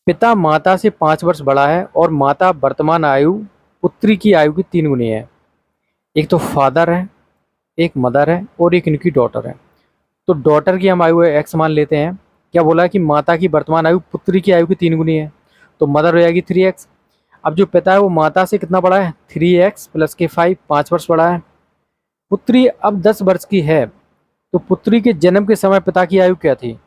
पिता माता से 5 वर्ष बड़ा है और माता वर्तमान आयु पुत्री की आयु की 3 गुनी है। एक तो फादर है, एक मदर है और एक इनकी डॉटर है। तो डॉटर की हम आयु एक्स मान लेते हैं। क्या बोला है कि माता की वर्तमान आयु पुत्री की आयु की 3 गुनी है, तो मदर हो जाएगी 3x। अब जो पिता है वो माता से कितना बड़ा है, 3x प्लस के 5, 5 वर्ष बड़ा है। पुत्री अब 10 वर्ष की है, तो पुत्री के जन्म के समय पिता की आयु क्या थी।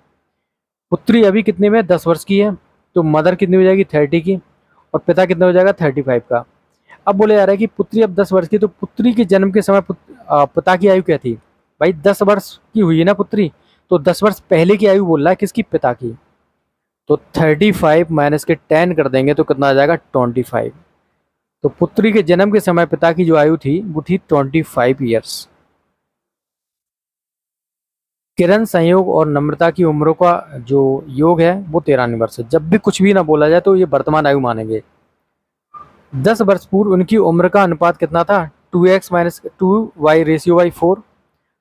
पुत्री अभी कितने में, 10 वर्ष की है, तो मदर कितनी हो जाएगी, 30 की, और पिता कितना हो जाएगा, 35 का। अब बोले जा रहा है कि पुत्री अब 10 वर्ष की, तो पुत्री के जन्म के समय पिता की आयु क्या थी। भाई 10 वर्ष की हुई है ना पुत्री, तो 10 वर्ष पहले की आयु बोल रहा है किसकी, पिता की। तो 35 माइनस के 10 कर देंगे तो कितना आ जाएगा, 25। तो पुत्री के जन्म के समय पिता की जो आयु थी वो थी 25 ईयर्स। किरण, संयोग और नम्रता की उम्रों का जो योग है वो 93 वर्ष है। जब भी कुछ भी ना बोला जाए तो ये वर्तमान आयु मानेंगे। 10 वर्ष पूर्व उनकी उम्र का अनुपात कितना था, 2x माइनस 2y/4।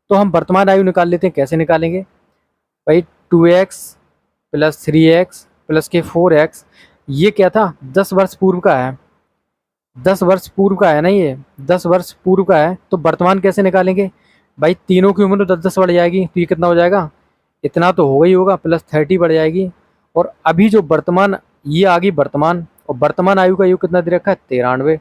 तो हम वर्तमान आयु निकाल लेते हैं। कैसे निकालेंगे भाई, 2x प्लस 3x प्लस के 4x, ये क्या था, 10 वर्ष पूर्व का है। 10 वर्ष पूर्व का है ना, ये 10 वर्ष पूर्व का है। तो वर्तमान कैसे निकालेंगे भाई, तीनों की उम्र 10-10 बढ़ जाएगी, तो ये कितना हो जाएगा, इतना तो होगा ही होगा, प्लस 30 बढ़ जाएगी। और अभी जो वर्तमान, ये आ गई वर्तमान, और वर्तमान आयु का योग कितना दे रखा है, 93।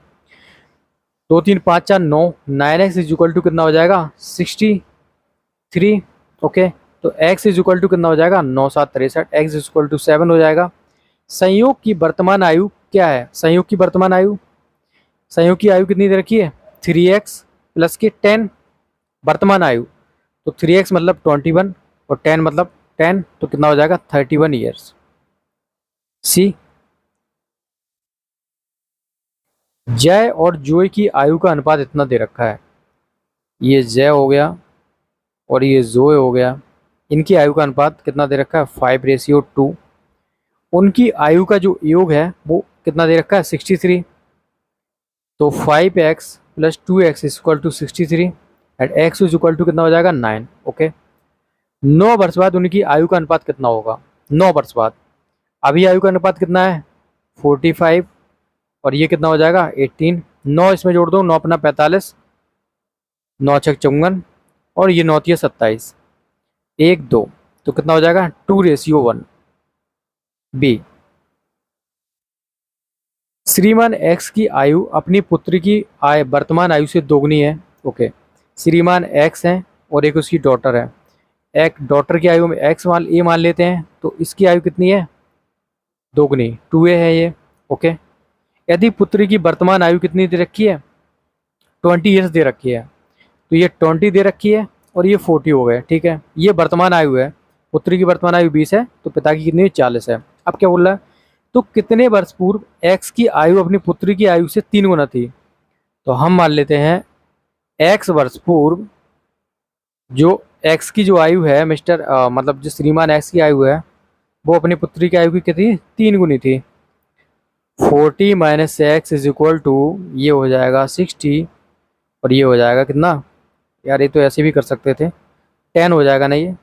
2 3 5 4 9, 9x इज इक्वल टू कितना हो जाएगा, 63। ओके, तो x इज इक्वल टू कितना हो जाएगा, 9 7 63, x इज इक्वल टू 7 हो जाएगा। संयोग की वर्तमान आयु क्या है, संयोग की वर्तमान आयु, संयोग की आयु कितनी दे रखी है, 3x प्लस के 10 वर्तमान आयु। तो 3x मतलब 21 और 10 मतलब 10, तो कितना हो जाएगा, 31 ईयर्स। सी। जय और जोय की आयु का अनुपात इतना दे रखा है। ये जय हो गया और ये जोय हो गया, इनकी आयु का अनुपात कितना दे रखा है, 5:2। उनकी आयु का जो योग है वो कितना दे रखा है, 63। तो 5x plus 2x is equal to 63 and x is equal to कितना हो जाएगा, 9। ओके, 9 वर्ष बाद उनकी आयु का अनुपात कितना होगा, 9 वर्ष बाद। अभी आयु का अनुपात कितना है, 45, और ये कितना हो जाएगा, 18। 9 इसमें जोड़ दो, 9 अपना 45, 9 6 54, और ये 9 27, 1 2, तो कितना हो जाएगा, 2:1। बी। श्रीमान एक्स की आयु अपनी पुत्री की वर्तमान आयु से 2 गुनी है। ओके, श्रीमान एक्स हैं और एक उसकी डॉटर है। एक डॉटर की आयु में एक्स मान लेते हैं, तो इसकी आयु कितनी है, 2 गुनी, 2a है ये। ओके, यदि पुत्री की वर्तमान आयु कितनी दे रखी है, 20 ईयर्स दे रखी है, तो ये 20 दे रखी है और ये 40 हो गए। ठीक है, ये वर्तमान आयु है, पुत्री की वर्तमान आयु 20 है, तो पिता की कितनी है, 40 है। अब क्या बोल रहा है, तो कितने वर्ष पूर्व एक्स की आयु अपनी पुत्री की आयु से 3 गुना थी। तो हम मान लेते हैं एक्स वर्ष पूर्व जो एक्स की जो आयु है, मतलब जो श्रीमान एक्स की आयु है वो अपनी पुत्री की आयु की कितनी, 3 गुनी थी। 40 minus x is equal to, ये हो जाएगा 60, और ये हो जाएगा कितना, यार ये तो ऐसे भी कर सकते थे, 10 हो जाएगा ना, ये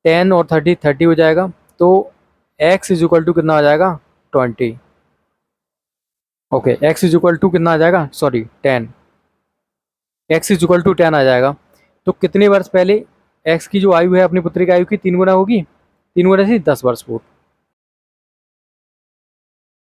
10 और 30 30 हो जाएगा। तो x इज इक्वल टू कितना आ जाएगा, 20। Okay, x is equal to कितना आ जाएगा, sorry 10, x is equal to 10 आ जाएगा। तो कितने वर्ष पहले x की जो आयु है अपनी पुत्री की आयु की 3 गुना होगी, 3 गुना से 10 वर्ष पूर्व।